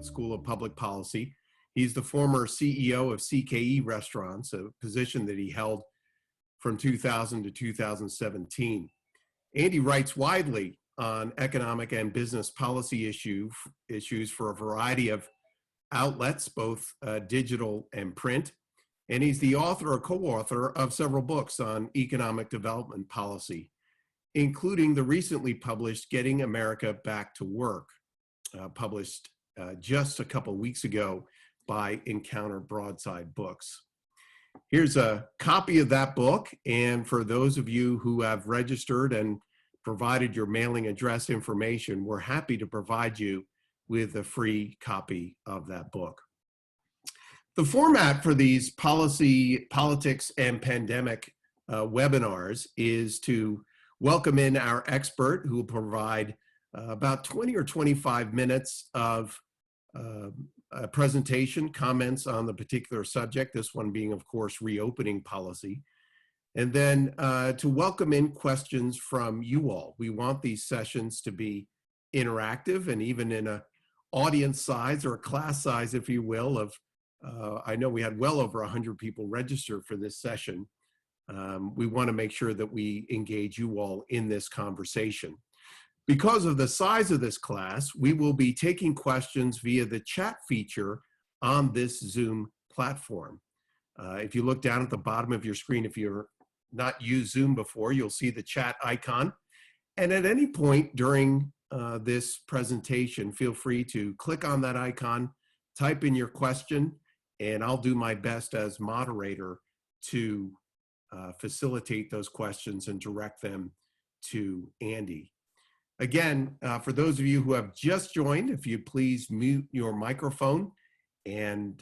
School of Public Policy. He's the former CEO of CKE Restaurants, a position that he held from 2000 to 2017. Andy writes widely on economic and business policy issues for a variety of outlets, both digital and print. And he's the author or co-author of several books on economic development policy, including the recently published Getting America Back to Work, published just a couple of weeks ago by Encounter Broadside Books. Here's a copy of that book, and for those of you who have registered and provided your mailing address information, we're happy to provide you with a free copy of that book. The format for these politics, and pandemic webinars is to welcome in our expert who will provide about 20 or 25 minutes of a presentation, comments on the particular subject, this one being, of course, reopening policy. And then to welcome in questions from you all. We want these sessions to be interactive, and even in an audience size or a class size, if you will, of I know we had well over 100 people register for this session. We want to make sure that we engage you all in this conversation. Because of the size of this class, we will be taking questions via the chat feature on this Zoom platform. If you look down at the bottom of your screen, if you're not used Zoom before, you'll see the chat icon. And at any point during this presentation, feel free to click on that icon, type in your question, and I'll do my best as moderator to facilitate those questions and direct them to Andy. Again, for those of you who have just joined, if you please mute your microphone, and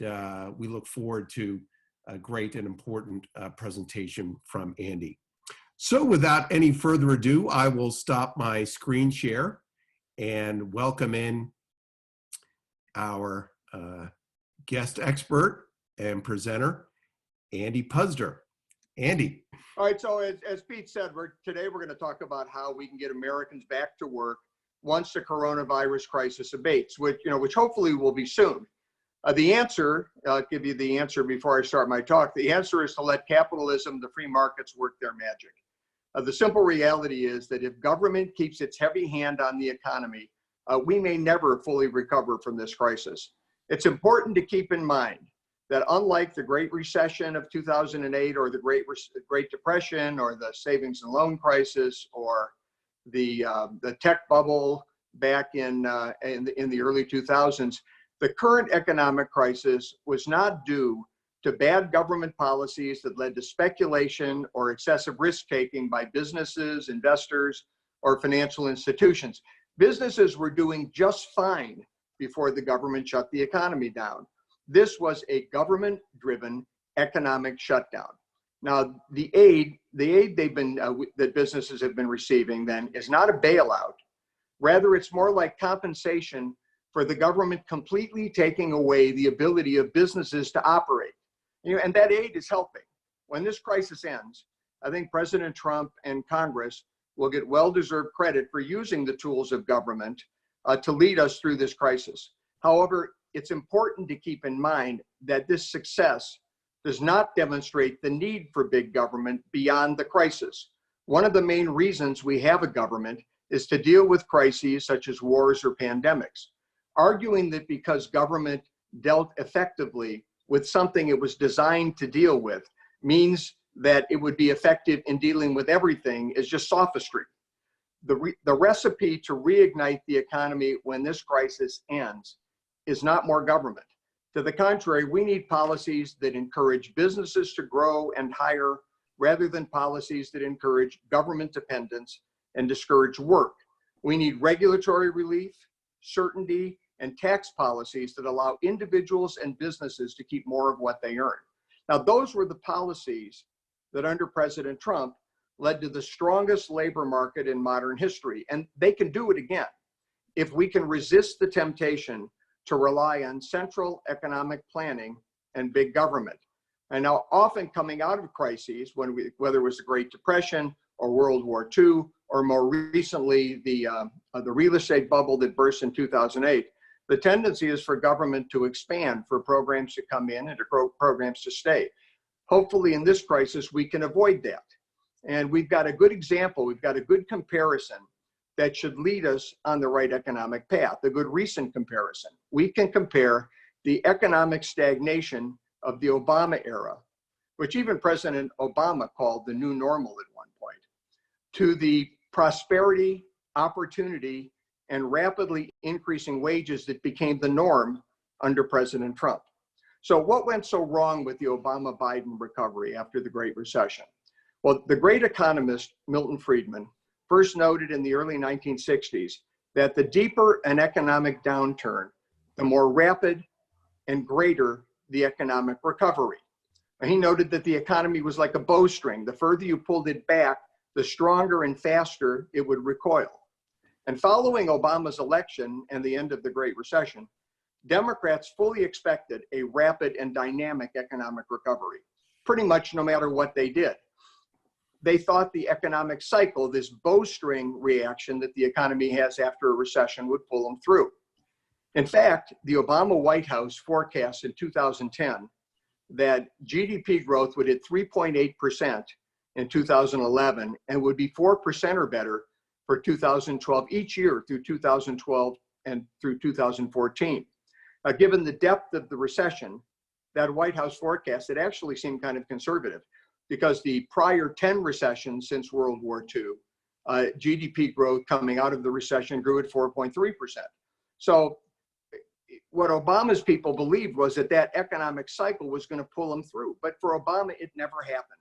we look forward to a great and important presentation from Andy. So without any further ado, I will stop my screen share and welcome in our guest expert and presenter, Andy Puzder. Andy. All right, so as Pete said, today we're going to talk about how we can get Americans back to work once the coronavirus crisis abates, which hopefully will be soon. The answer, I'll give you the answer before I start my talk. The answer is to let capitalism, the free markets, work their magic. The simple reality is that if government keeps its heavy hand on the economy, we may never fully recover from this crisis. It's important to keep in mind that unlike the Great Recession of 2008 or the Great Depression or the savings and loan crisis or the tech bubble back in the early 2000s, the current economic crisis was not due to bad government policies that led to speculation or excessive risk-taking by businesses, investors, or financial institutions. Businesses were doing just fine before the government shut the economy down. This was a government-driven economic shutdown. Now, the aid that businesses have been receiving then is not a bailout. Rather, it's more like compensation for the government completely taking away the ability of businesses to operate. And that aid is helping. When this crisis ends, I think President Trump and Congress will get well-deserved credit for using the tools of government to lead us through this crisis. However, it's important to keep in mind that this success does not demonstrate the need for big government beyond the crisis. One of the main reasons we have a government is to deal with crises such as wars or pandemics. Arguing that because government dealt effectively with something it was designed to deal with means that it would be effective in dealing with everything is just sophistry. The recipe to reignite the economy when this crisis ends is not more government. To the contrary, we need policies that encourage businesses to grow and hire rather than policies that encourage government dependence and discourage work. We need regulatory relief, certainty, and tax policies that allow individuals and businesses to keep more of what they earn. Now, those were the policies that under President Trump led to the strongest labor market in modern history, and they can do it again if we can resist the temptation to rely on central economic planning and big government. And now often coming out of crises, whether it was the Great Depression or World War II, or more recently, the real estate bubble that burst in 2008, The tendency is for government to expand, for programs to come in and for programs to stay. Hopefully in this crisis, we can avoid that. And we've got a good example, we've got a good comparison that should lead us on the right economic path, a good recent comparison. We can compare the economic stagnation of the Obama era, which even President Obama called the new normal at one point, to the prosperity, opportunity, and rapidly increasing wages that became the norm under President Trump. So what went so wrong with the Obama-Biden recovery after the Great Recession? Well, the great economist Milton Friedman first noted in the early 1960s that the deeper an economic downturn, the more rapid and greater the economic recovery. And he noted that the economy was like a bowstring. The further you pulled it back, the stronger and faster it would recoil. And following Obama's election and the end of the Great Recession, Democrats fully expected a rapid and dynamic economic recovery, pretty much no matter what they did. They thought the economic cycle, this bowstring reaction that the economy has after a recession, would pull them through. In fact, the Obama White House forecast in 2010 that GDP growth would hit 3.8% in 2011 and would be 4% or better for 2012 each year through 2012 and through 2014. Given the depth of the recession, that White House forecast, it actually seemed kind of conservative, because the prior 10 recessions since World War II, GDP growth coming out of the recession grew at 4.3%. So what Obama's people believed was that that economic cycle was going to pull them through. But for Obama, it never happened.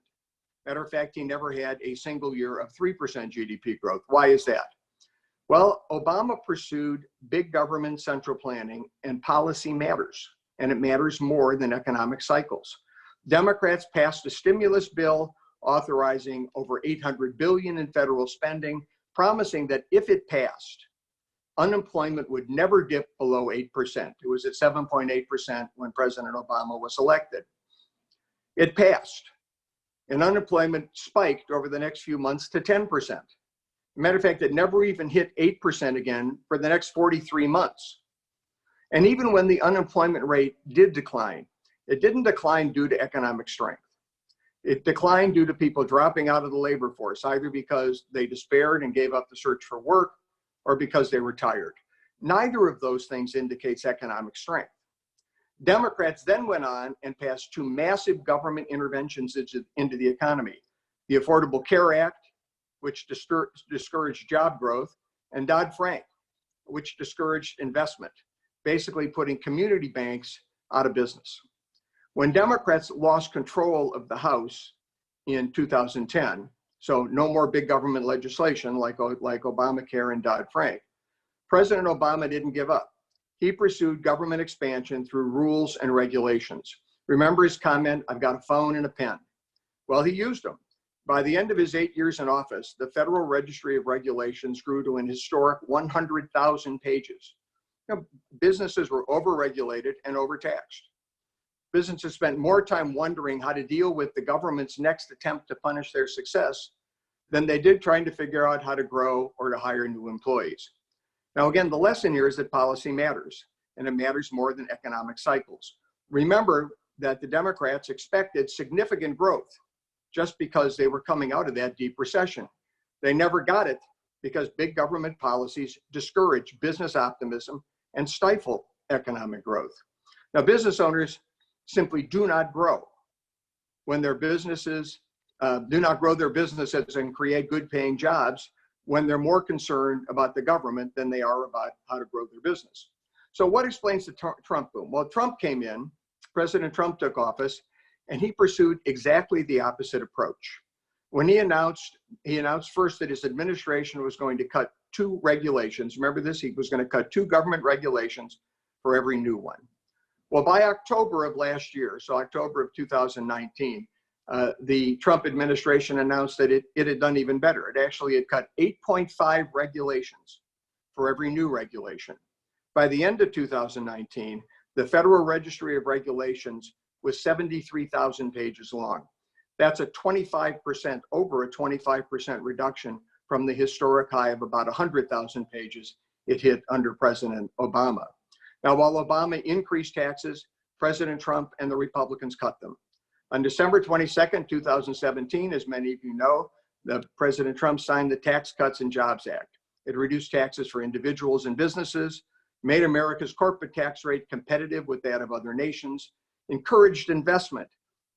Matter of fact, he never had a single year of 3% GDP growth. Why is that? Well, Obama pursued big government central planning, and policy matters, and it matters more than economic cycles. Democrats passed a stimulus bill authorizing over $800 billion in federal spending, promising that if it passed, unemployment would never dip below 8%. It was at 7.8% when President Obama was elected. It passed, and unemployment spiked over the next few months to 10%. Matter of fact, it never even hit 8% again for the next 43 months. And even when the unemployment rate did decline, it didn't decline due to economic strength. It declined due to people dropping out of the labor force, either because they despaired and gave up the search for work or because they were tired. Neither of those things indicates economic strength. Democrats then went on and passed two massive government interventions into the economy: the Affordable Care Act, which discouraged job growth, and Dodd-Frank, which discouraged investment, basically putting community banks out of business. When Democrats lost control of the House in 2010, so no more big government legislation like Obamacare and Dodd-Frank, President Obama didn't give up. He pursued government expansion through rules and regulations. Remember his comment, "I've got a phone and a pen." Well, he used them. By the end of his 8 years in office, the Federal Registry of Regulations grew to an historic 100,000 pages. Businesses were overregulated and overtaxed. Businesses spent more time wondering how to deal with the government's next attempt to punish their success than they did trying to figure out how to grow or to hire new employees. Now, again, the lesson here is that policy matters, and it matters more than economic cycles. Remember that the Democrats expected significant growth just because they were coming out of that deep recession. They never got it because big government policies discourage business optimism and stifle economic growth. Now, business owners simply do not grow when their businesses do not grow their businesses and create good paying jobs when they're more concerned about the government than they are about how to grow their business. So what explains the Trump boom? Well, Trump came in, President Trump took office, and he pursued exactly the opposite approach. When he announced first that his administration was going to cut 2 regulations. Remember this, he was going to cut 2 government regulations for every new one. Well, by October of last year, so October of 2019, the Trump administration announced that it had done even better. It actually had cut 8.5 regulations for every new regulation. By the end of 2019, the Federal Registry of Regulations was 73,000 pages long. That's a 25%, over a 25% reduction from the historic high of about 100,000 pages it hit under President Obama. Now, while Obama increased taxes, President Trump and the Republicans cut them. On December 22nd, 2017, as many of you know, President Trump signed the Tax Cuts and Jobs Act. It reduced taxes for individuals and businesses, made America's corporate tax rate competitive with that of other nations, encouraged investment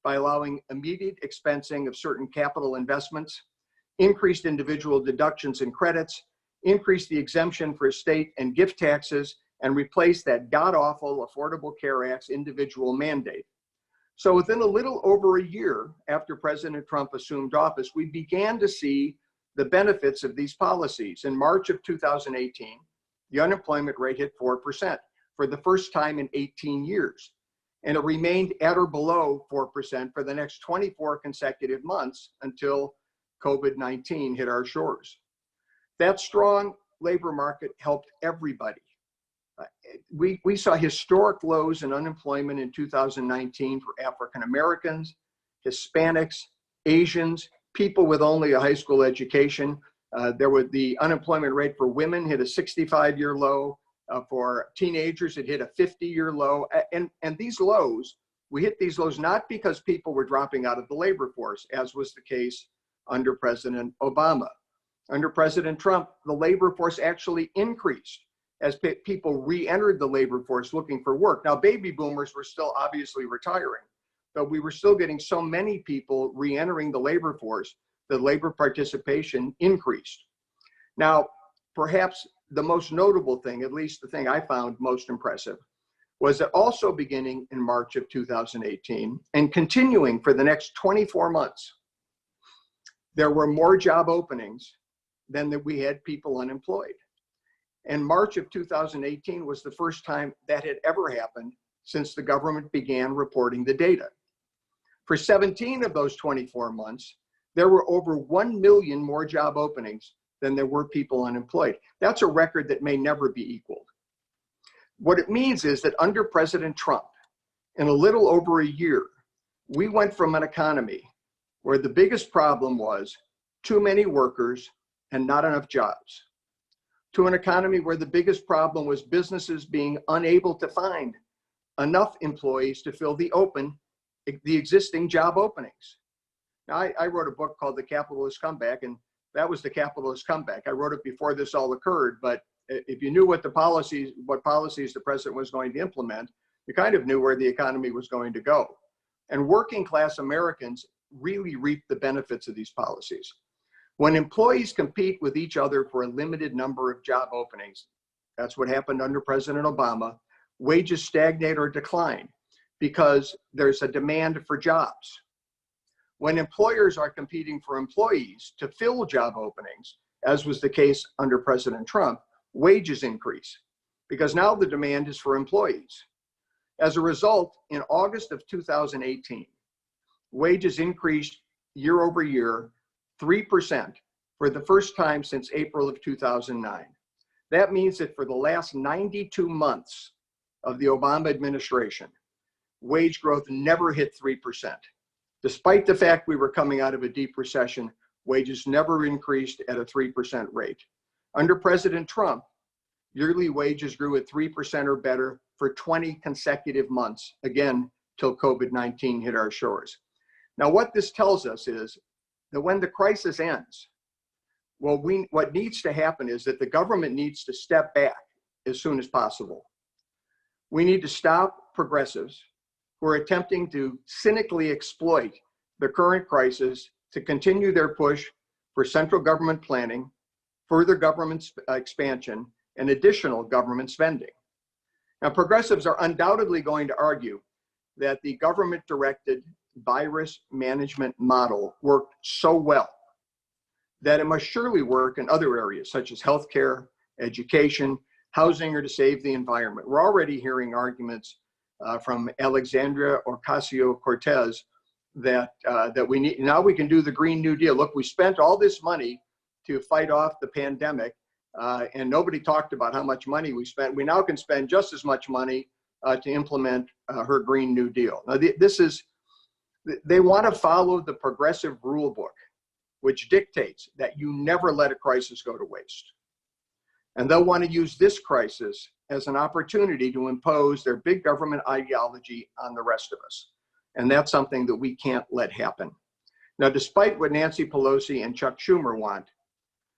by allowing immediate expensing of certain capital investments, increased individual deductions and credits, increased the exemption for estate and gift taxes, and replaced that god-awful Affordable Care Act's individual mandate. So within a little over a year after President Trump assumed office, we began to see the benefits of these policies. In March of 2018, the unemployment rate hit 4% for the first time in 18 years. And it remained at or below 4% for the next 24 consecutive months until COVID-19 hit our shores. That strong labor market helped everybody. We saw historic lows in unemployment in 2019 for African Americans, Hispanics, Asians, people with only a high school education. The unemployment rate for women hit a 65-year low. For teenagers, it hit a 50-year low. And these lows, we hit these lows not because people were dropping out of the labor force, as was the case under President Obama. Under President Trump, the labor force actually increased as people re-entered the labor force looking for work. Now, baby boomers were still obviously retiring, but we were still getting so many people re-entering the labor force that labor participation increased. Now, perhaps the most notable thing, at least the thing I found most impressive, was that also beginning in March of 2018 and continuing for the next 24 months, there were more job openings than that we had people unemployed. And March of 2018 was the first time that had ever happened since the government began reporting the data. For 17 of those 24 months, there were over 1 million more job openings than there were people unemployed. That's a record that may never be equaled. What it means is that under President Trump, in a little over a year, we went from an economy where the biggest problem was too many workers and not enough jobs, to an economy where the biggest problem was businesses being unable to find enough employees to fill the existing job openings. Now, I wrote a book called The Capitalist Comeback, and that was the capitalist comeback. I wrote it before this all occurred, but if you knew what policies the president was going to implement, you kind of knew where the economy was going to go. And working class Americans really reaped the benefits of these policies. When employees compete with each other for a limited number of job openings, that's what happened under President Obama, wages stagnate or decline because there's a demand for jobs. When employers are competing for employees to fill job openings, as was the case under President Trump, wages increase because now the demand is for employees. As a result, in August of 2018, wages increased year over year 3% for the first time since April of 2009. That means that for the last 92 months of the Obama administration, wage growth never hit 3%. Despite the fact we were coming out of a deep recession, wages never increased at a 3% rate. Under President Trump, yearly wages grew at 3% or better for 20 consecutive months, again, till COVID-19 hit our shores. Now, what this tells us is that when the crisis ends, what needs to happen is that the government needs to step back as soon as possible. We need to stop progressives who are attempting to cynically exploit the current crisis to continue their push for central government planning, further government expansion, and additional government spending. Now, progressives are undoubtedly going to argue that the government-directed virus management model worked so well that it must surely work in other areas such as healthcare, education, housing, or to save the environment. We're already hearing arguments from Alexandria Ocasio-Cortez that we need, now we can do the Green New Deal. Look, we spent all this money to fight off the pandemic and nobody talked about how much money we spent. We now can spend just as much money to implement her Green New Deal. Now, they want to follow the progressive rule book, which dictates that you never let a crisis go to waste. And they'll want to use this crisis as an opportunity to impose their big government ideology on the rest of us. And that's something that we can't let happen. Now, despite what Nancy Pelosi and Chuck Schumer want,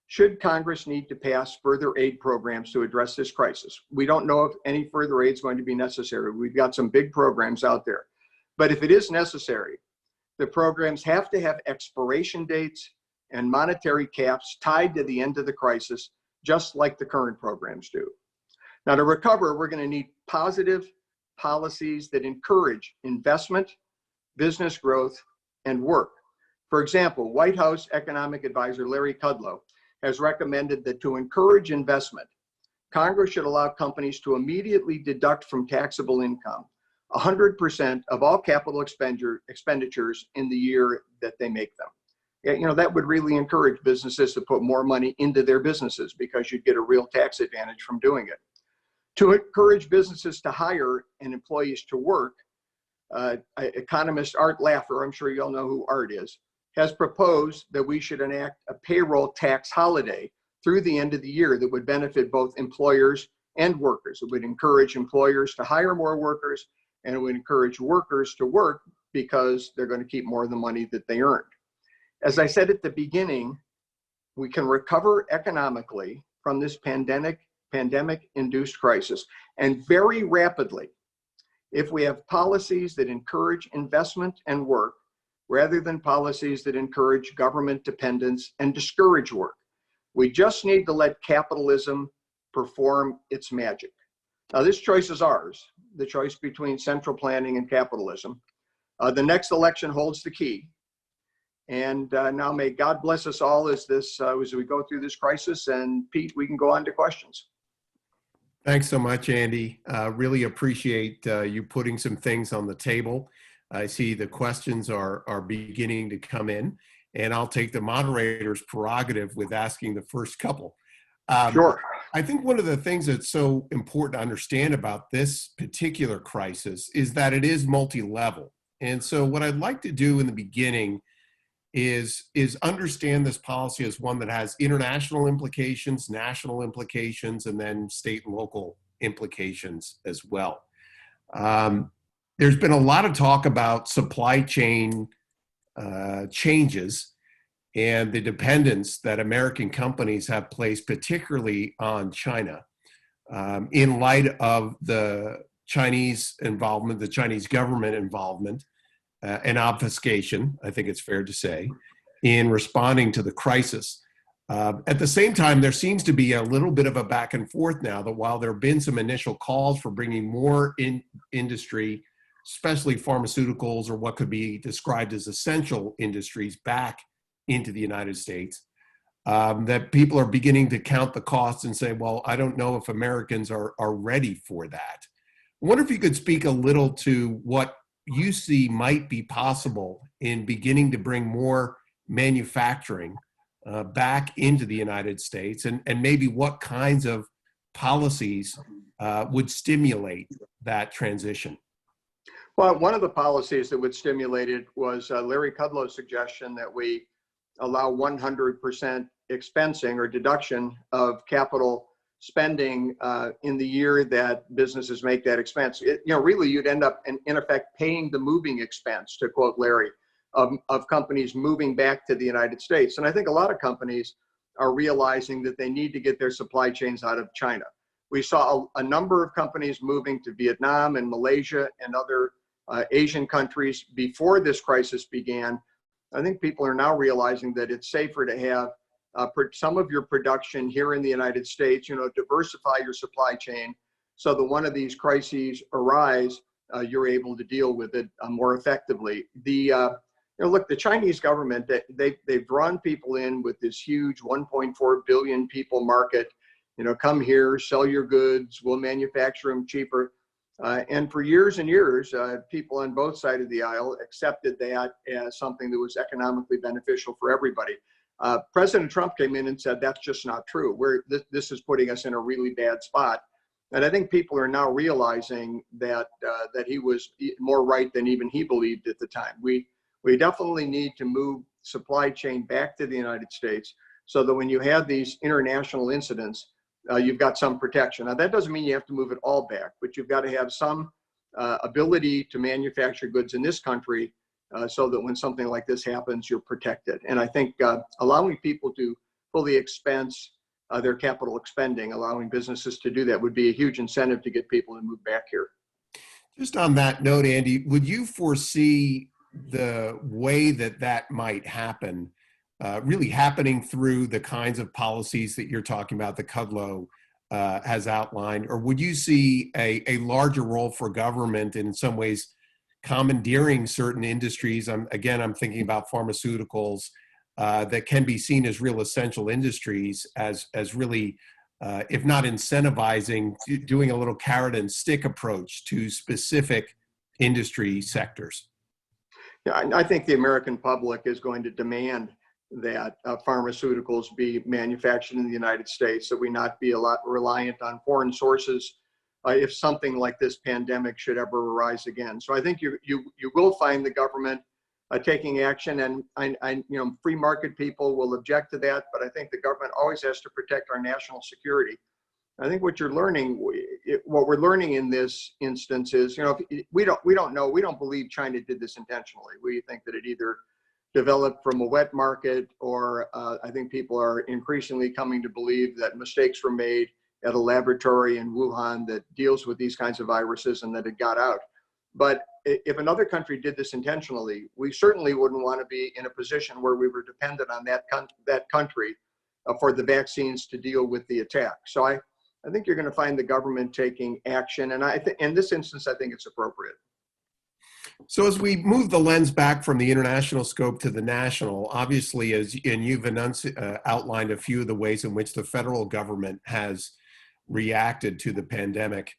should Congress need to pass further aid programs to address this crisis? We don't know if any further aid is going to be necessary. We've got some big programs out there. But if it is necessary, the programs have to have expiration dates and monetary caps tied to the end of the crisis, just like the current programs do. Now, to recover, we're going to need positive policies that encourage investment, business growth, and work. For example, White House Economic Advisor Larry Kudlow has recommended that to encourage investment, Congress should allow companies to immediately deduct from taxable income 100% of all capital expenditures in the year that they make them. You know, that would really encourage businesses to put more money into their businesses because you'd get a real tax advantage from doing it. To encourage businesses to hire and employees to work, economist Art Laffer, I'm sure you all know who Art is, has proposed that we should enact a payroll tax holiday through the end of the year that would benefit both employers and workers. It would encourage employers to hire more workers, and it would encourage workers to work because they're going to keep more of the money that they earned. As I said at the beginning, we can recover economically from this pandemic-induced crisis, and very rapidly, if we have policies that encourage investment and work, rather than policies that encourage government dependence and discourage work. We just need to let capitalism perform its magic. Now, this choice is ours, the choice between central planning and capitalism. The next election holds the key. And now may God bless us all as we go through this crisis. And Pete, we can go on to questions. Thanks so much, Andy. Really appreciate you putting some things on the table. I see the questions are beginning to come in, and I'll take the moderator's prerogative with asking the first couple. Sure. I think one of the things that's so important to understand about this particular crisis is that it is multi-level. And so what I'd like to do in the beginning is understand this policy as one that has international implications, national implications, and then state and local implications as well. There's been a lot of talk about supply chain changes and the dependence that American companies have placed, particularly on China, in light of the Chinese involvement, the Chinese government involvement, and obfuscation, I think it's fair to say, in responding to the crisis. At the same time, there seems to be a little bit of a back and forth now that while there have been some initial calls for bringing more industry, especially pharmaceuticals or what could be described as essential industries, back into the United States, that people are beginning to count the costs and say, well, I don't know if Americans are ready for that. I wonder if you could speak a little to what you see might be possible in beginning to bring more manufacturing back into the United States, and maybe what kinds of policies would stimulate that transition. Well, one of the policies that would stimulate it was Larry Kudlow's suggestion that we allow 100% expensing or deduction of capital spending in the year that businesses make that expense. Really, you'd end up in effect paying the moving expense, to quote Larry, of companies moving back to the United States. And I think a lot of companies are realizing that they need to get their supply chains out of China. We saw a number of companies moving to Vietnam and Malaysia and other Asian countries before this crisis began. I think people are now realizing that it's safer to have some of your production here in the United States, diversify your supply chain so that one of these crises arise, you're able to deal with it more effectively. Look, the Chinese government, they've drawn people in with this huge 1.4 billion people market. Come here, sell your goods, we'll manufacture them cheaper. And for years and years, people on both sides of the aisle accepted that as something that was economically beneficial for everybody. President Trump came in and said, that's just not true. This is putting us in a really bad spot. And I think people are now realizing that he was more right than even he believed at the time. We definitely need to move supply chain back to the United States so that when you have these international incidents, you've got some protection. Now, that doesn't mean you have to move it all back, but you've got to have some ability to manufacture goods in this country so that when something like this happens, you're protected. And I think allowing people to fully expense their capital expending, allowing businesses to do that would be a huge incentive to get people to move back here. Just on that note, Andy, would you foresee the way that that might happen really happening through the kinds of policies that you're talking about, that Kudlow has outlined? Or would you see a larger role for government in some ways commandeering certain industries? I'm thinking about pharmaceuticals that can be seen as real essential industries as really, if not incentivizing, doing a little carrot and stick approach to specific industry sectors? Yeah, I think the American public is going to demand that pharmaceuticals be manufactured in the United States, that we not be a lot reliant on foreign sources if something like this pandemic should ever arise again. So I think you will find the government taking action, and free market people will object to that, but I think the government always has to protect our national security. I think what we're learning in this instance is, we don't know. We don't believe China did this intentionally. We think that it either developed from a wet market, or I think people are increasingly coming to believe that mistakes were made at a laboratory in Wuhan that deals with these kinds of viruses and that it got out. But if another country did this intentionally, we certainly wouldn't want to be in a position where we were dependent on that country for the vaccines to deal with the attack. So I think you're going to find the government taking action, and in this instance, I think it's appropriate. So as we move the lens back from the international scope to the national, obviously, and you've outlined a few of the ways in which the federal government has reacted to the pandemic.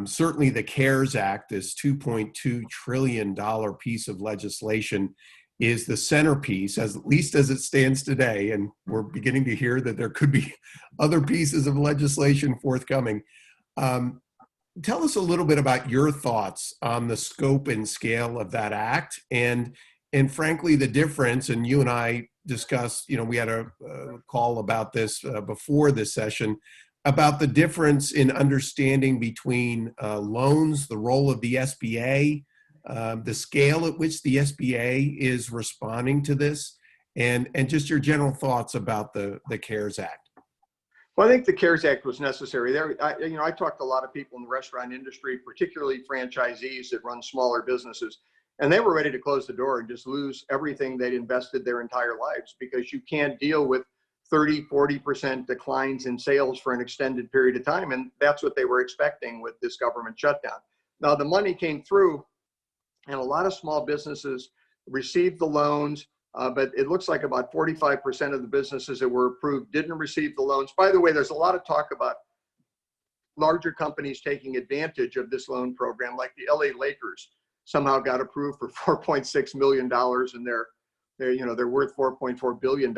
Certainly the CARES Act, this $2.2 trillion piece of legislation, is the centerpiece, at least as it stands today. And we're beginning to hear that there could be other pieces of legislation forthcoming. Tell us a little bit about your thoughts on the scope and scale of that act, and frankly, the difference. And you and I discussed, we had a call about this before this session, about the difference in understanding between loans, the role of the SBA, the scale at which the SBA is responding to this, and just your general thoughts about the CARES Act. Well, I think the CARES Act was necessary. I talked to a lot of people in the restaurant industry, particularly franchisees that run smaller businesses, and they were ready to close the door and just lose everything they'd invested their entire lives, because you can't deal with 30-40% declines in sales for an extended period of time. And that's what they were expecting with this government shutdown. Now, the money came through, and a lot of small businesses received the loans, but it looks like about 45% of the businesses that were approved didn't receive the loans. By the way, there's a lot of talk about larger companies taking advantage of this loan program, like the LA Lakers somehow got approved for $4.6 million, and they're worth $4.4 billion.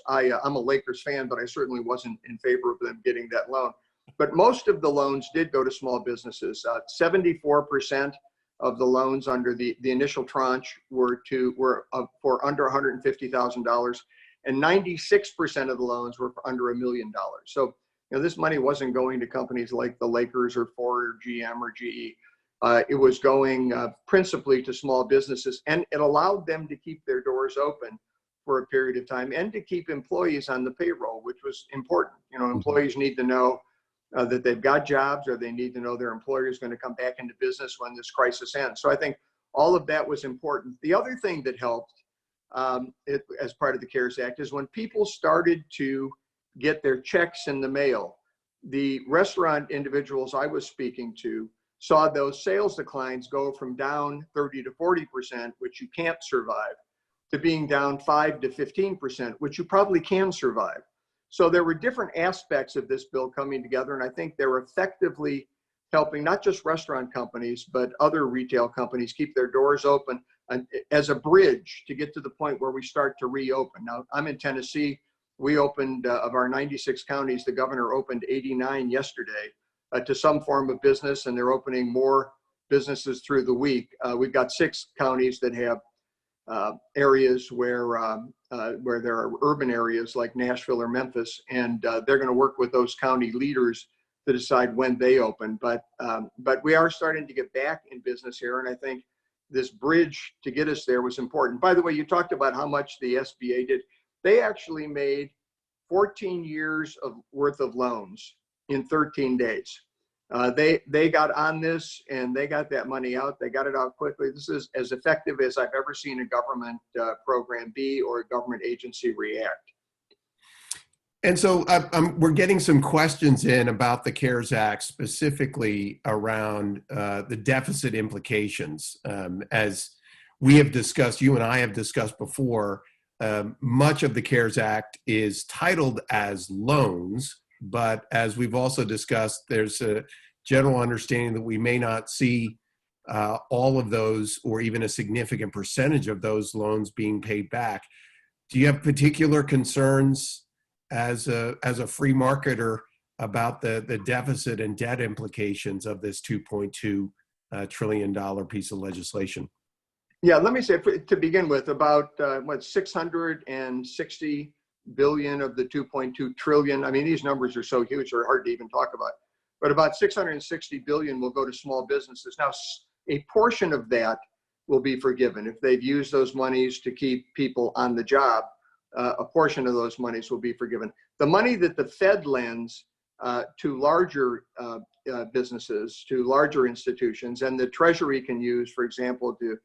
I'm a Lakers fan, but I certainly wasn't in favor of them getting that loan. But most of the loans did go to small businesses. 74% of the loans under the initial tranche were for under $150,000, and 96% of the loans were for under $1 million. So this money wasn't going to companies like the Lakers or Ford or GM or GE. It was going principally to small businesses, and it allowed them to keep their doors open for a period of time and to keep employees on the payroll, which was important. Employees need to know that they've got jobs, or they need to know their employer is going to come back into business when this crisis ends. So I think all of that was important. The other thing that helped as part of the CARES Act is when people started to get their checks in the mail, the restaurant individuals I was speaking to saw those sales declines go from down 30 to 40%, which you can't survive, to being down 5 to 15%, which you probably can survive. So there were different aspects of this bill coming together, and I think they were effectively helping not just restaurant companies, but other retail companies keep their doors open as a bridge to get to the point where we start to reopen. Now, I'm in Tennessee. We opened, of our 96 counties, the governor opened 89 yesterday to some form of business, and they're opening more businesses through the week. We've got 6 counties that have areas where there are urban areas like Nashville or Memphis, and they're going to work with those county leaders to decide when they open. But we are starting to get back in business here, and I think this bridge to get us there was important. By the way, you talked about how much the SBA did. They actually made 14 years worth of loans in 13 days. They got on this and they got that money out. They got it out quickly. This is as effective as I've ever seen a government program be or a government agency react. And so we're getting some questions in about the CARES Act, specifically around the deficit implications. As we have discussed, you and I have discussed before, much of the CARES Act is titled as loans, but as we've also discussed, there's a general understanding that we may not see all of those or even a significant percentage of those loans being paid back. Do you have particular concerns as a free marketer about the deficit and debt implications of this $2.2 trillion piece of legislation? Yeah, let me say to begin with, about 660 billion of the 2.2 trillion. I mean, these numbers are so huge, they're hard to even talk about. But about 660 billion will go to small businesses. Now, a portion of that will be forgiven if they've used those monies to keep people on the job. A portion of those monies will be forgiven. The money that the Fed lends to larger businesses, to larger institutions, and the Treasury can use, for example, to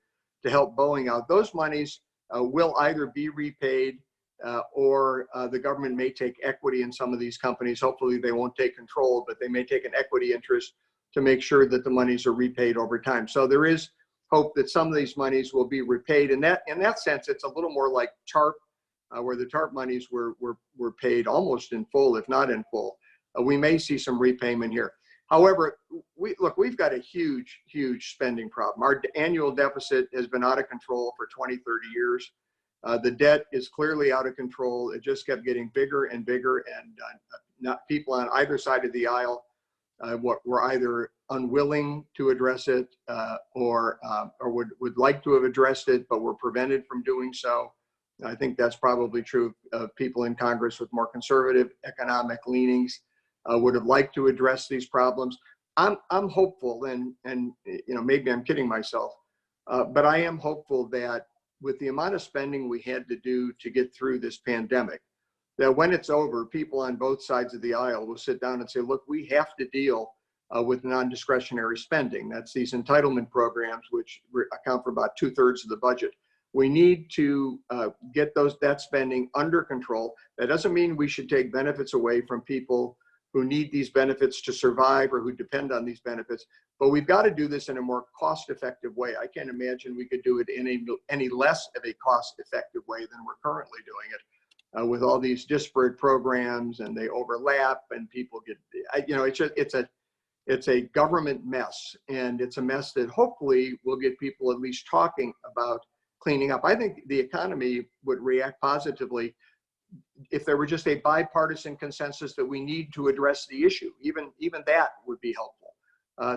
help Boeing out, those monies will either be repaid or the government may take equity in some of these companies. Hopefully they won't take control, but they may take an equity interest to make sure that the monies are repaid over time. So there is hope that some of these monies will be repaid. And that, in that sense, it's a little more like TARP, where the TARP monies were paid almost in full, if not in full. We may see some repayment here. However, we've got a huge, huge spending problem. Our annual deficit has been out of control for 20, 30 years. The debt is clearly out of control. It just kept getting bigger and bigger, and people on either side of the aisle were either unwilling to address it or would like to have addressed it, but were prevented from doing so. I think that's probably true of people in Congress with more conservative economic leanings. Would have liked to address these problems. I'm hopeful, and maybe I'm kidding myself, but I am hopeful that with the amount of spending we had to do to get through this pandemic, that when it's over, people on both sides of the aisle will sit down and say, look, we have to deal with non-discretionary spending. That's these entitlement programs, which account for about 2/3 of the budget. We need to get that spending under control. That doesn't mean we should take benefits away from people who need these benefits to survive or who depend on these benefits, but we've got to do this in a more cost-effective way. I can't imagine we could do it in any less of a cost-effective way than we're currently doing it, with all these disparate programs, and they overlap, and people get, it's a government mess, and it's a mess that hopefully will get people at least talking about cleaning up. I think the economy would react positively if there were just a bipartisan consensus that we need to address the issue. Even that would be helpful.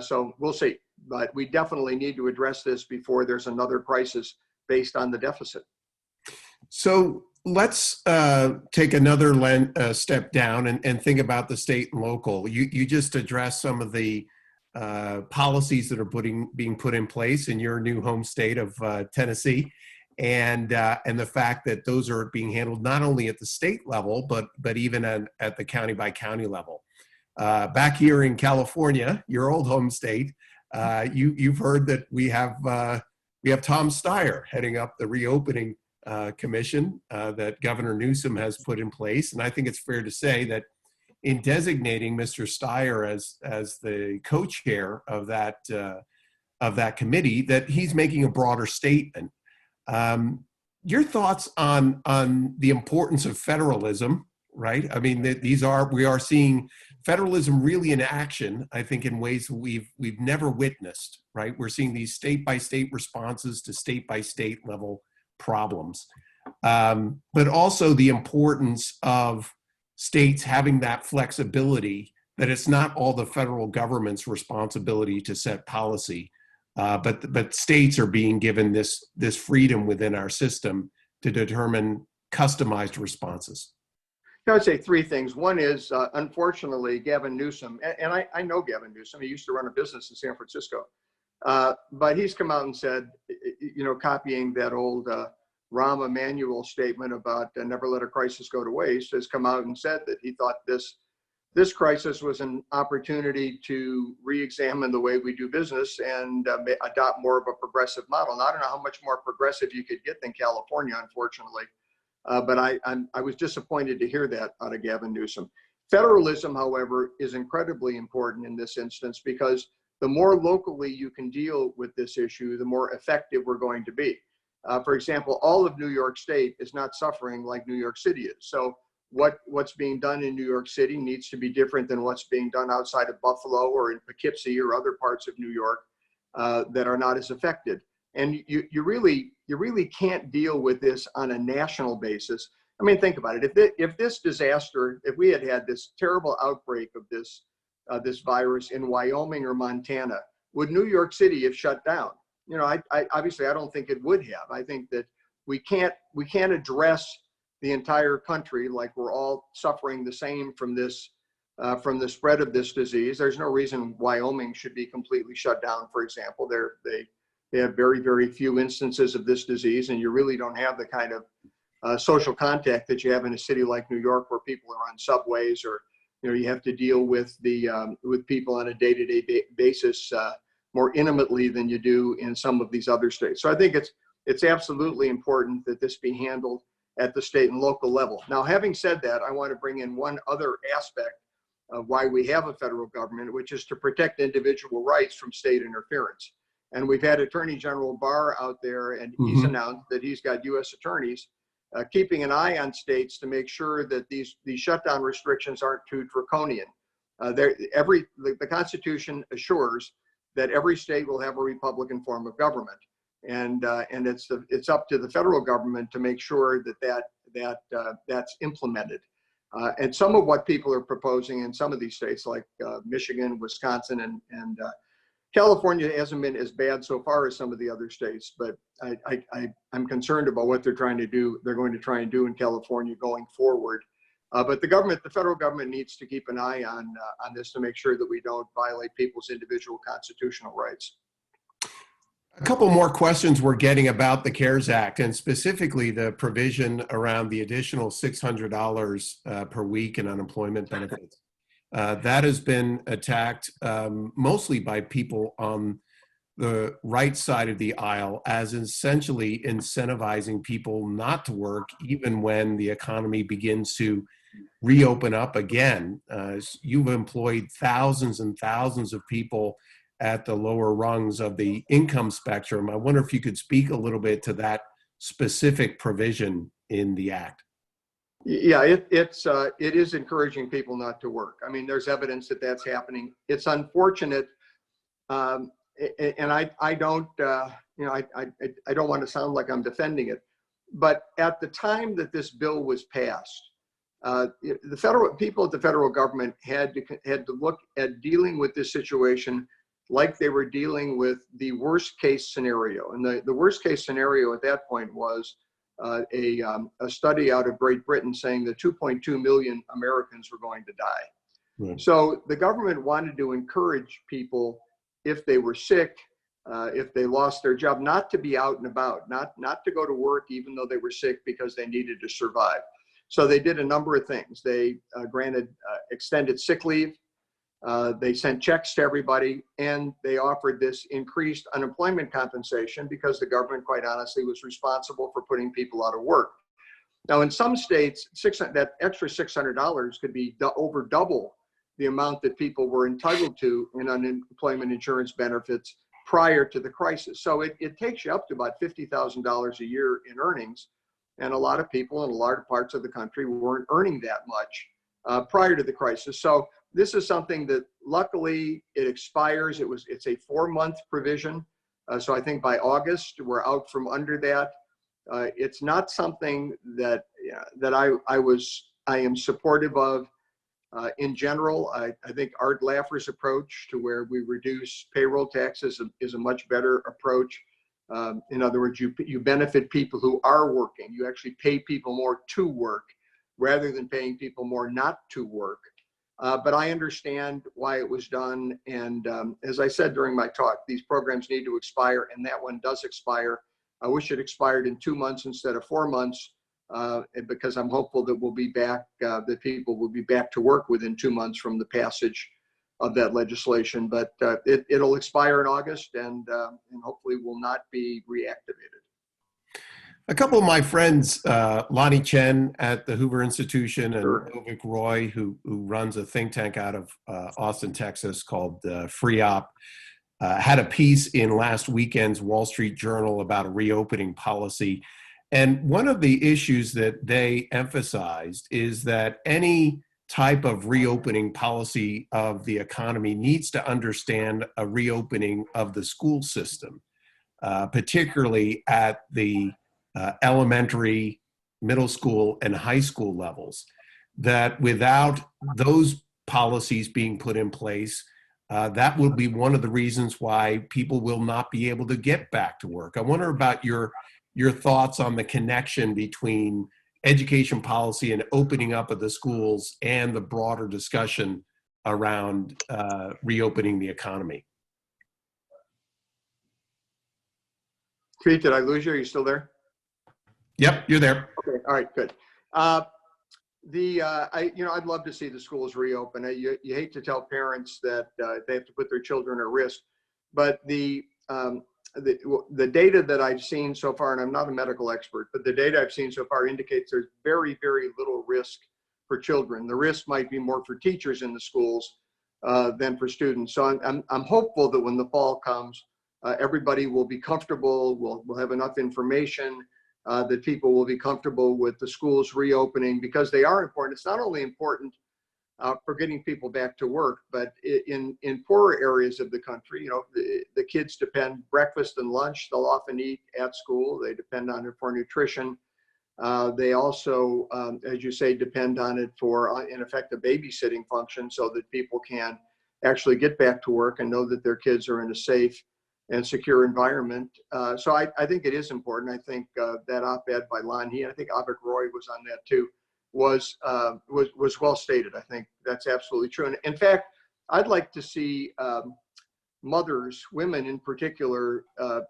So we'll see, but we definitely need to address this before there's another crisis based on the deficit. So let's take another step down and think about the state and local. You just addressed some of the policies that are being put in place in your new home state of Tennessee. And the fact that those are being handled not only at the state level, but even at the county by county level. Back here in California, your old home state, you've heard that we have Tom Steyer heading up the reopening commission that Governor Newsom has put in place, and I think it's fair to say that in designating Mr. Steyer as the co-chair of that committee, that he's making a broader statement. Your thoughts on the importance of federalism, right? I mean, we are seeing federalism really in action, I think, in ways that we've never witnessed, right? We're seeing these state-by-state responses to state-by-state level problems, but also the importance of states having that flexibility, that it's not all the federal government's responsibility to set policy. but states are being given this freedom within our system to determine customized responses. I would say three things. One is, unfortunately, Gavin Newsom, and I know Gavin Newsom. He used to run a business in San Francisco, but he's come out and said, copying that old Rahm Emanuel statement about never let a crisis go to waste, has come out and said that he thought this crisis was an opportunity to re-examine the way we do business and adopt more of a progressive model. And I don't know how much more progressive you could get than California, unfortunately. But I was disappointed to hear that out of Gavin Newsom. Federalism, however, is incredibly important in this instance, because the more locally you can deal with this issue, the more effective we're going to be. For example, all of New York State is not suffering like New York City is. So what's being done in New York City needs to be different than what's being done outside of Buffalo or in Poughkeepsie or other parts of New York that are not as affected. And you really can't deal with this on a national basis. I mean, think about it. If this disaster, if we had this terrible outbreak of this virus in Wyoming or Montana, would New York City have shut down? I obviously I don't think it would have. I think that we can't address the entire country like we're all suffering the same from this from the spread of this disease. There's no reason Wyoming should be completely shut down, for example. They have very, very few instances of this disease, and you really don't have the kind of social contact that you have in a city like New York, where people are on subways, or you have to deal with with people on a day-to-day basis more intimately than you do in some of these other states. So I think it's absolutely important that this be handled at the state and local level. Now, having said that, I want to bring in one other aspect of why we have a federal government, which is to protect individual rights from state interference. And we've had Attorney General Barr out there, and he's announced that he's got U.S. attorneys keeping an eye on states to make sure that these shutdown restrictions aren't too draconian. The Constitution assures that every state will have a Republican form of government, and it's up to the federal government to make sure that that's implemented. And some of what people are proposing in some of these states, like Michigan, Wisconsin, and California, hasn't been as bad so far as some of the other states, but I'm concerned about what they're going to try and do in California going forward. But the federal government needs to keep an eye on this to make sure that we don't violate people's individual constitutional rights. A couple more questions we're getting about the CARES Act, and specifically the provision around the additional $600 per week in unemployment benefits. That has been attacked mostly by people on the right side of the aisle as essentially incentivizing people not to work even when the economy begins to reopen up again. You've employed thousands and thousands of people at the lower rungs of the income spectrum. I wonder if you could speak a little bit to that specific provision in the Act. Yeah, it is encouraging people not to work. I mean, there's evidence that that's happening. It's unfortunate, and I don't want to sound like I'm defending it, but at the time that this bill was passed, the federal people at the federal government had to look at dealing with this situation like they were dealing with the worst case scenario, and the worst case scenario at that point was a study out of Great Britain saying that 2.2 million Americans were going to die. Right. So the government wanted to encourage people, if they were sick, if they lost their job, not to be out and about, not to go to work even though they were sick because they needed to survive. So they did a number of things. They granted extended sick leave. They sent checks to everybody, and they offered this increased unemployment compensation because the government, quite honestly, was responsible for putting people out of work. Now, in some states, that extra $600 could be over double the amount that people were entitled to in unemployment insurance benefits prior to the crisis. So it takes you up to about $50,000 a year in earnings, and a lot of people in a lot of parts of the country weren't earning that much prior to the crisis. So this is something that luckily it expires. It's a 4-month provision. So I think by August, we're out from under that. It's not something that I am supportive of In general, I think Art Laffer's approach to where we reduce payroll taxes is a much better approach. In other words, you benefit people who are working. You actually pay people more to work rather than paying people more not to work. But I understand why it was done. And as I said during my talk, these programs need to expire, and that one does expire. I wish it expired in 2 months instead of 4 months, because I'm hopeful that we'll be back, that people will be back to work within 2 months from the passage of that legislation. But it'll expire in August, and hopefully will not be reactivated. A couple of my friends, Lonnie Chen at the Hoover Institution and Sure. Ovik Roy, who runs a think tank out of Austin, Texas called Free Op, had a piece in last weekend's Wall Street Journal about a reopening policy. And one of the issues that they emphasized is that any type of reopening policy of the economy needs to understand a reopening of the school system, particularly at the elementary, middle school, and high school levels, that without those policies being put in place, that will be one of the reasons why people will not be able to get back to work. I wonder about your thoughts on the connection between education policy and opening up of the schools and the broader discussion around reopening the economy. Pete, did I lose you? Are you still there? Yep, you're there. Okay, all right, good. I'd love to see the schools reopen. You hate to tell parents that they have to put their children at risk, but the data that I've seen so far, and I'm not a medical expert, but the data I've seen so far indicates there's very, very little risk for children. The risk might be more for teachers in the schools than for students. So I'm hopeful that when the fall comes, everybody will be comfortable. We'll have enough information that people will be comfortable with the schools reopening, because they are important. It's not only important for getting people back to work, but in poorer areas of the country, the kids depend breakfast and lunch. They'll often eat at school. They depend on it for nutrition. They also, as you say, depend on it for, in effect, a babysitting function, so that people can actually get back to work and know that their kids are in a safe and secure environment. So I think it is important. I think that op-ed by Lon, I think Avik Roy was on that too, was well stated. I think that's absolutely true. And in fact, I'd like to see mothers, women in particular,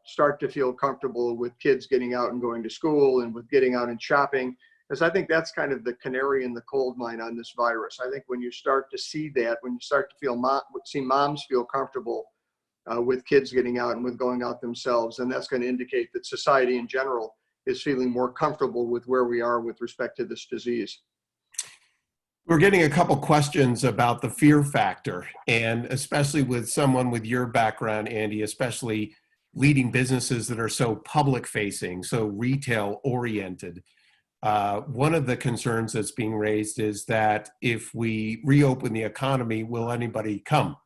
start to feel comfortable with kids getting out and going to school, and with getting out and shopping, because I think that's kind of the canary in the coal mine on this virus. I think when you start to see that, when you start to see moms feel comfortable with kids getting out and with going out themselves, and that's going to indicate that society in general is feeling more comfortable with where we are with respect to this disease. We're getting a couple questions about the fear factor, and especially with someone with your background, Andy, especially leading businesses that are so public facing, so retail oriented. One of the concerns that's being raised is that if we reopen the economy, will anybody come,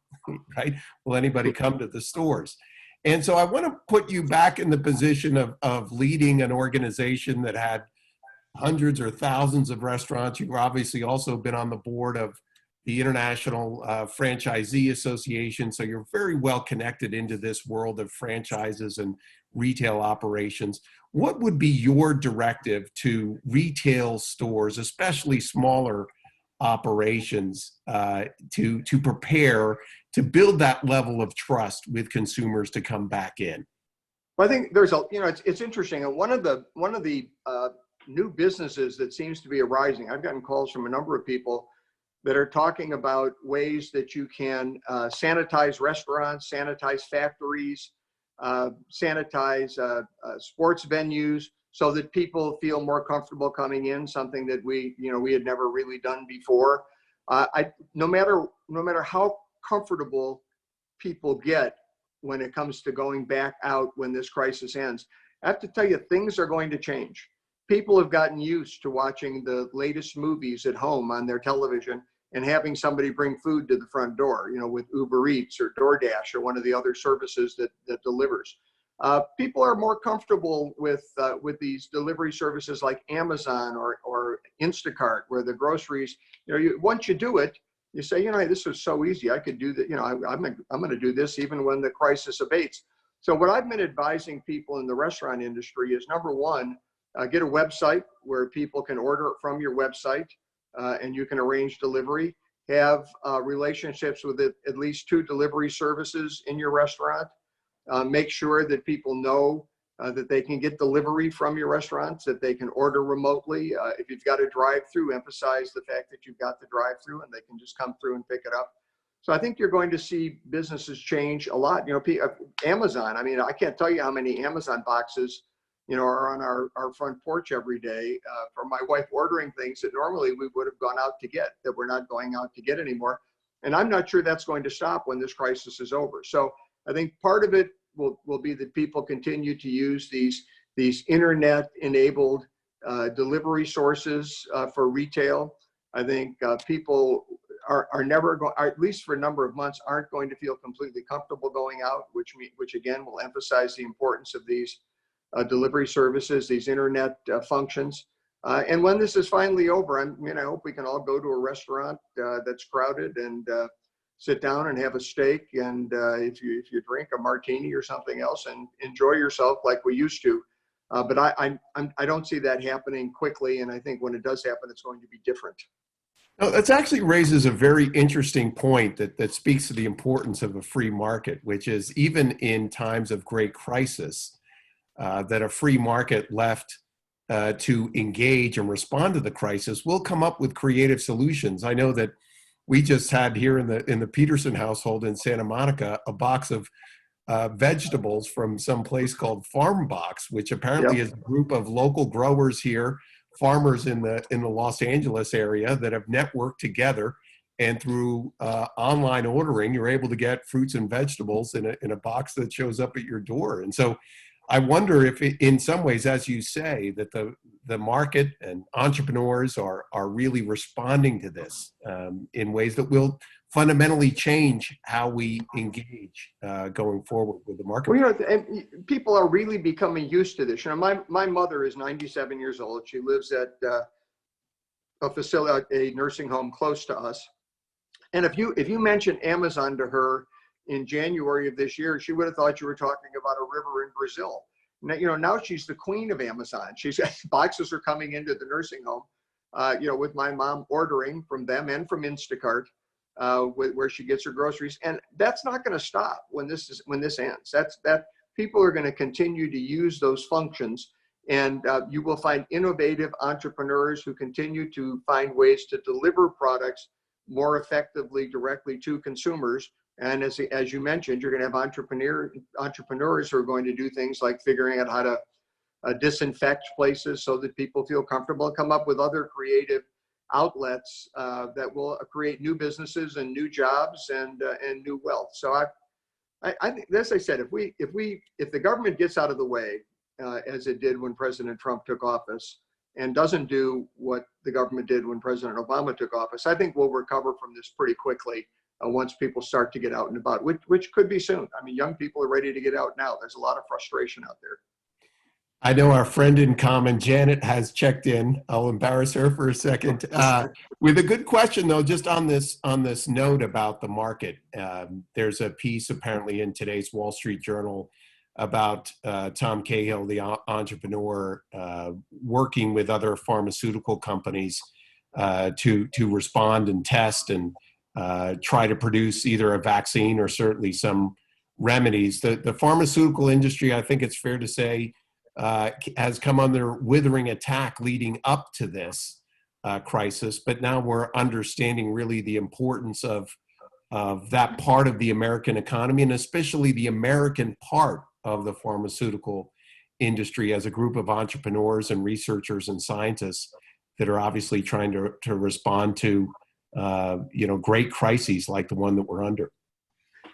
right? Will anybody come to the stores? And so I want to put you back in the position of leading an organization that had hundreds or thousands of restaurants. You've obviously also been on the board of the International Franchisee Association, so you're very well connected into this world of franchises and retail operations. What would be your directive to retail stores, especially smaller operations, to prepare to build that level of trust with consumers to come back in? Well, I think there's it's interesting. And one of the new businesses that seems to be arising, I've gotten calls from a number of people that are talking about ways that you can sanitize restaurants, sanitize factories, sanitize sports venues, so that people feel more comfortable coming in, something that we had never really done before. No matter how comfortable people get when it comes to going back out when this crisis ends, I have to tell you, things are going to change. People have gotten used to watching the latest movies at home on their television and having somebody bring food to the front door, with Uber Eats or DoorDash or one of the other services that delivers. People are more comfortable with these delivery services like Amazon or Instacart, where the groceries, once you do it, You say, you know, hey, this is so easy. I could do that. You know, I'm going to do this even when the crisis abates. So what I've been advising people in the restaurant industry is, number one, get a website where people can order it from your website, and you can arrange delivery. Have relationships with at least 2 delivery services in your restaurant. Make sure that people know that they can get delivery from your restaurants, that they can order remotely. If you've got a drive-through, emphasize the fact that you've got the drive-through and they can just come through and pick it up. So I think you're going to see businesses change a lot. You know, Amazon, I mean, I can't tell you how many Amazon boxes, you know, are on our front porch every day for my wife ordering things that normally we would have gone out to get, that we're not going out to get anymore. And I'm not sure that's going to stop when this crisis is over. So I think part of it will be that people continue to use these internet-enabled delivery sources for retail. I think people are never going, at least for a number of months, aren't going to feel completely comfortable going out, which again will emphasize the importance of these delivery services, these internet functions. And when this is finally over, I hope we can all go to a restaurant that's crowded and sit down and have a steak, and if you drink a martini or something else, and enjoy yourself like we used to. But I don't see that happening quickly, and I think when it does happen, it's going to be different. No, that actually raises a very interesting point that speaks to the importance of a free market, which is even in times of great crisis, that a free market left to engage and respond to the crisis will come up with creative solutions. I know that we just had here in the Peterson household in Santa Monica a box of vegetables from some place called Farm Box, which apparently Yep. is a group of local growers here, farmers in the Los Angeles area that have networked together, and through online ordering, you're able to get fruits and vegetables in a box that shows up at your door. And so I wonder if in some ways, as you say, that the market and entrepreneurs are really responding to this in ways that will fundamentally change how we engage going forward with the market. Well, and people are really becoming used to this. You know, my mother is 97 years old. She lives at a facility, a nursing home close to us. And if you mentioned Amazon to her in January of this year, she would have thought you were talking about a river in Brazil. Now, you know, now she's the queen of Amazon. She's boxes are coming into the nursing home, with my mom ordering from them and from Instacart, where she gets her groceries. And that's not going to stop when this ends. That people are going to continue to use those functions, and you will find innovative entrepreneurs who continue to find ways to deliver products more effectively directly to consumers. And as you mentioned, you're going to have entrepreneurs who are going to do things like figuring out how to disinfect places so that people feel comfortable, and come up with other creative outlets that will create new businesses and new jobs and new wealth. So I think, as I said, if the government gets out of the way, as it did when President Trump took office, and doesn't do what the government did when President Obama took office, I think we'll recover from this pretty quickly once people start to get out and about, which could be soon. I mean, young people are ready to get out now. There's a lot of frustration out there. I know our friend in common, Janet, has checked in. I'll embarrass her for a second with a good question, though. Just on this note about the market, there's a piece apparently in today's Wall Street Journal about Tom Cahill, the entrepreneur, working with other pharmaceutical companies to respond and test and try to produce either a vaccine or certainly some remedies. The pharmaceutical industry, I think it's fair to say, has come under withering attack leading up to this crisis, but now we're understanding really the importance of that part of the American economy, and especially the American part of the pharmaceutical industry as a group of entrepreneurs and researchers and scientists that are obviously trying to respond to great crises like the one that we're under.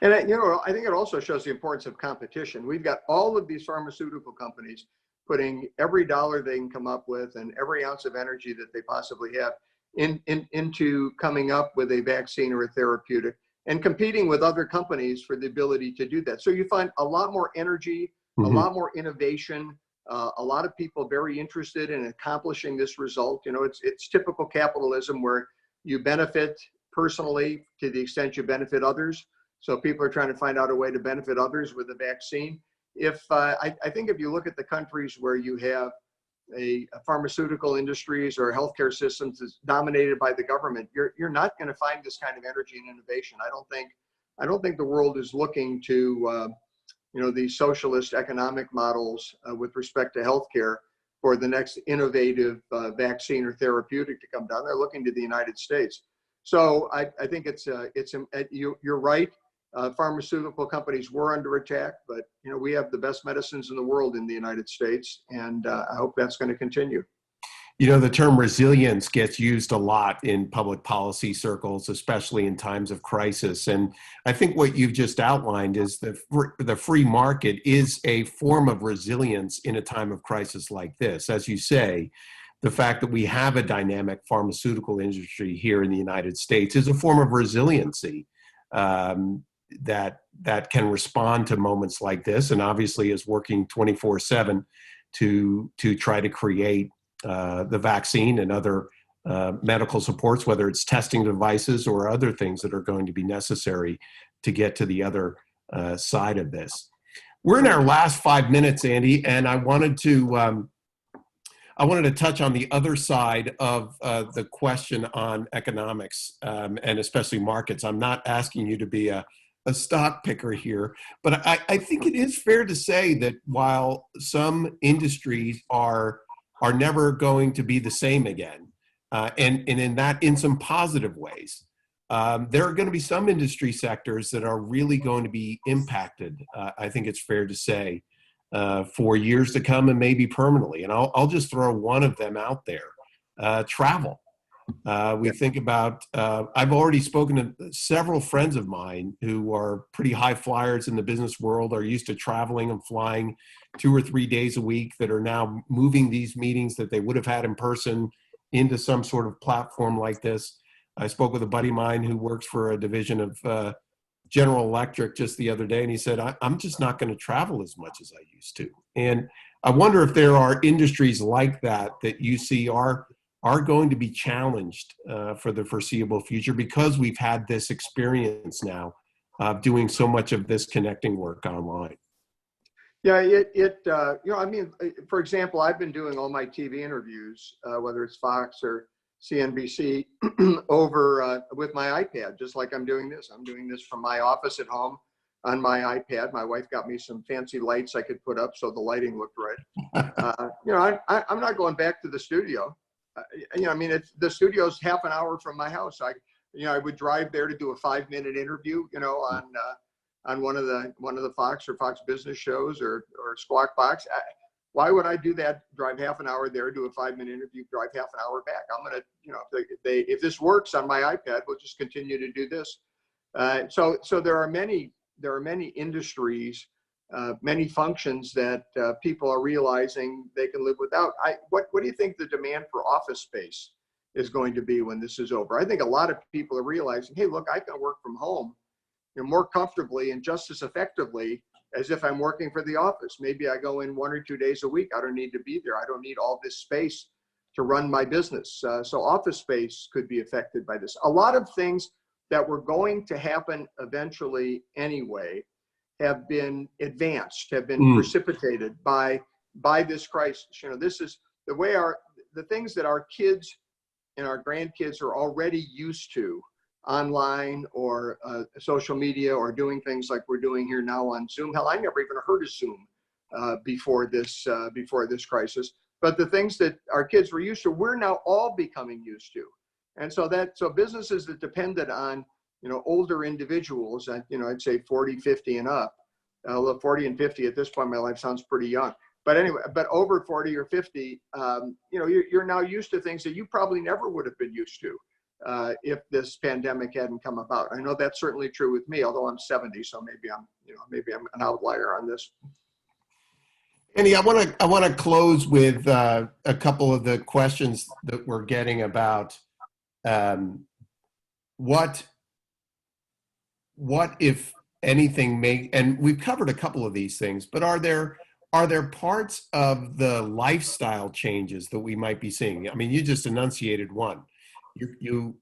And I think it also shows the importance of competition. We've got all of these pharmaceutical companies putting every dollar they can come up with and every ounce of energy that they possibly have into coming up with a vaccine or a therapeutic, and competing with other companies for the ability to do that. So you find a lot more energy, a lot more innovation, a lot of people very interested in accomplishing this result. You know, it's typical capitalism where you benefit personally to the extent you benefit others. So people are trying to find out a way to benefit others with the vaccine. If I think if you look at the countries where you have a pharmaceutical industries or healthcare systems that's dominated by the government, you're not going to find this kind of energy and innovation. I don't think the world is looking to these socialist economic models with respect to healthcare for the next innovative vaccine or therapeutic to come down. They're looking to the United States. So I think you're right. Pharmaceutical companies were under attack, but we have the best medicines in the world in the United States, and I hope that's going to continue. The term resilience gets used a lot in public policy circles, especially in times of crisis. And I think what you've just outlined is the free market is a form of resilience in a time of crisis like this. As you say, the fact that we have a dynamic pharmaceutical industry here in the United States is a form of resiliency that can respond to moments like this, and obviously is working 24/7 to try to create the vaccine and other medical supports, whether it's testing devices or other things that are going to be necessary to get to the other side of this. We're in our last 5 minutes, Andy, and I wanted to touch on the other side of the question on economics and especially markets. I'm not asking you to be a stock picker here, but I think it is fair to say that while some industries are never going to be the same again, and in some positive ways, there are going to be some industry sectors that are really going to be impacted. I think it's fair to say for years to come and maybe permanently. And I'll just throw one of them out there: travel. We think about, I've already spoken to several friends of mine who are pretty high flyers in the business world, are used to traveling and flying 2 or 3 days a week, that are now moving these meetings that they would have had in person into some sort of platform like this. I spoke with a buddy of mine who works for a division of General Electric just the other day, and he said, I'm just not going to travel as much as I used to. And I wonder if there are industries like that you see are going to be challenged for the foreseeable future, because we've had this experience now of doing so much of this connecting work online. Yeah, for example, I've been doing all my TV interviews, whether it's Fox or CNBC, over with my iPad, just like I'm doing this. I'm doing this from my office at home on my iPad. My wife got me some fancy lights I could put up so the lighting looked right. I'm not going back to the studio. The studio's half an hour from my house. I would drive there to do a 5-minute interview, on one of the Fox or Fox Business shows or Squawk Box. Why would I do that? Drive half an hour there, do a 5-minute interview, drive half an hour back. I'm gonna, if this works on my iPad, we'll just continue to do this. So there are many industries, many functions that people are realizing they can live without. What do you think the demand for office space is going to be when this is over? I think a lot of people are realizing, hey, look, I can work from home more comfortably and just as effectively as if I'm working for the office. Maybe I go in 1 or 2 days a week. I don't need to be there. I don't need all this space to run my business. So office space could be affected by this. A lot of things that were going to happen eventually anyway have been advanced, have been precipitated by this crisis. This is the way the things that our kids and our grandkids are already used to online or social media, or doing things like we're doing here now on Zoom. Hell, I never even heard of Zoom before this crisis. But the things that our kids were used to, we're now all becoming used to. And so businesses that depended on older individuals, I'd say 40, 50 and up. 40 and 50 at this point in my life sounds pretty young. But anyway, but over 40 or 50, you're now used to things that you probably never would have been used to if this pandemic hadn't come about. I know that's certainly true with me, although I'm 70, so maybe I'm an outlier on this. Andy, I want to close with a couple of the questions that we're getting about what if anything and we've covered a couple of these things, but are there parts of the lifestyle changes that we might be seeing? I mean, you just enunciated one. You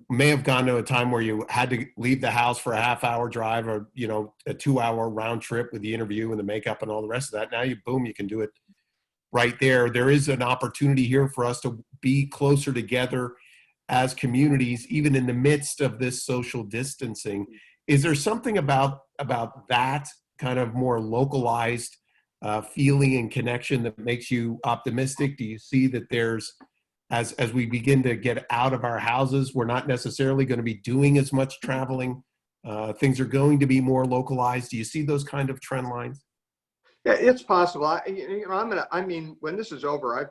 may have gone to a time where you had to leave the house for a half-hour drive, or a 2-hour round trip with the interview and the makeup and all the rest of that. Now you can do it right there. There is an opportunity here for us to be closer together as communities, even in the midst of this social distancing. Is there something about that kind of more localized feeling and connection that makes you optimistic? Do you see that there's, as we begin to get out of our houses, we're not necessarily going to be doing as much traveling? Things are going to be more localized. Do you see those kind of trend lines? Yeah, it's possible. When this is over, I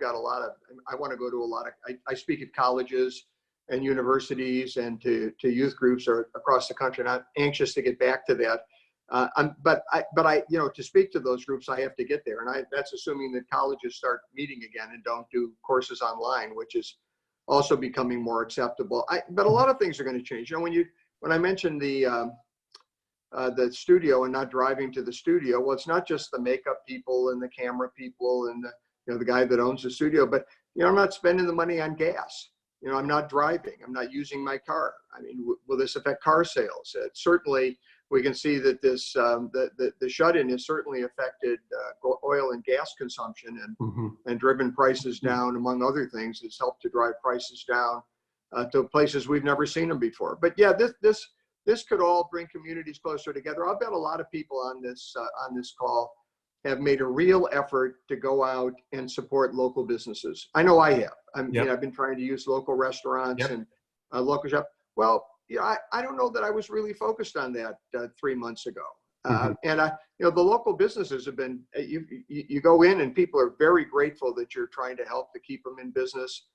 want to go to a lot of, I speak at colleges and universities and to youth groups across the country, and I'm anxious to get back to that. To speak to those groups, I have to get there, and that's assuming that colleges start meeting again and don't do courses online, which is also becoming more acceptable. But a lot of things are going to change. When I mentioned the studio and not driving to the studio, well, it's not just the makeup people and the camera people and the guy that owns the studio, but I'm not spending the money on gas. I'm not driving. I'm not using my car. I mean, will this affect car sales? Certainly, we can see that this the shut-in has certainly affected oil and gas consumption and driven prices down, among other things. It's helped to drive prices down to places we've never seen them before. But yeah, this could all bring communities closer together. I'll bet a lot of people on this call have made a real effort to go out and support local businesses. I know I have. I've been trying to use local restaurants and local shop. Well, I don't know that I was really focused on that 3 months ago. The local businesses have been. You go in and people are very grateful that you're trying to help to keep them in business,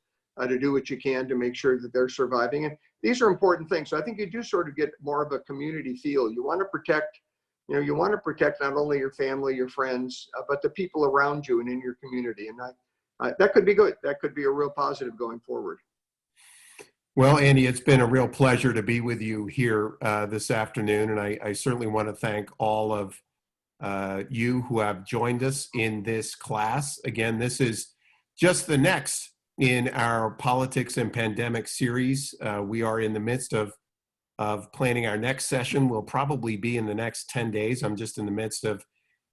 to do what you can to make sure that they're surviving. And these are important things. So I think you do sort of get more of a community feel. You want to protect. You want to protect not only your family, your friends, but the people around you and in your community. And that could be good. That could be a real positive going forward. Well, Andy, it's been a real pleasure to be with you here this afternoon. And I certainly want to thank all of you who have joined us in this class. Again, this is just the next in our Politics and Pandemic series. We are in the midst of planning our next session. Will probably be in the next 10 days. I'm just in the midst of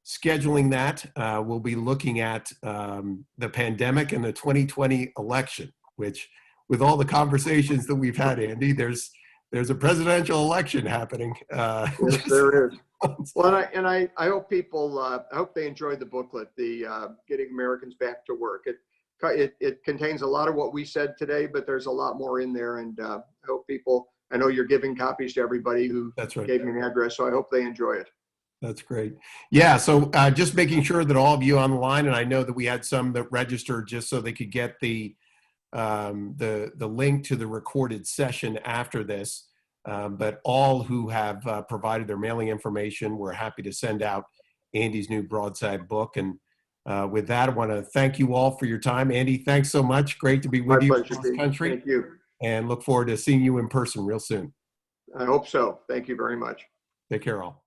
scheduling that. We'll be looking at the pandemic and the 2020 election, which, with all the conversations that we've had, Andy, there's a presidential election happening. Yes, there is. Well, I hope people, I hope they enjoyed the booklet, the Getting Americans Back to Work. It contains a lot of what we said today, but there's a lot more in there, and I hope people. I know you're giving copies to everybody who gave me an address, so I hope they enjoy it. That's great. Yeah, so just making sure that all of you on the line, and I know that we had some that registered just so they could get the link to the recorded session after this, but all who have provided their mailing information, we're happy to send out Andy's new broadside book. And with that, I want to thank you all for your time. Andy, thanks so much. Great to be with you across the country. Thank you. And look forward to seeing you in person real soon. I hope so. Thank you very much. Take care all.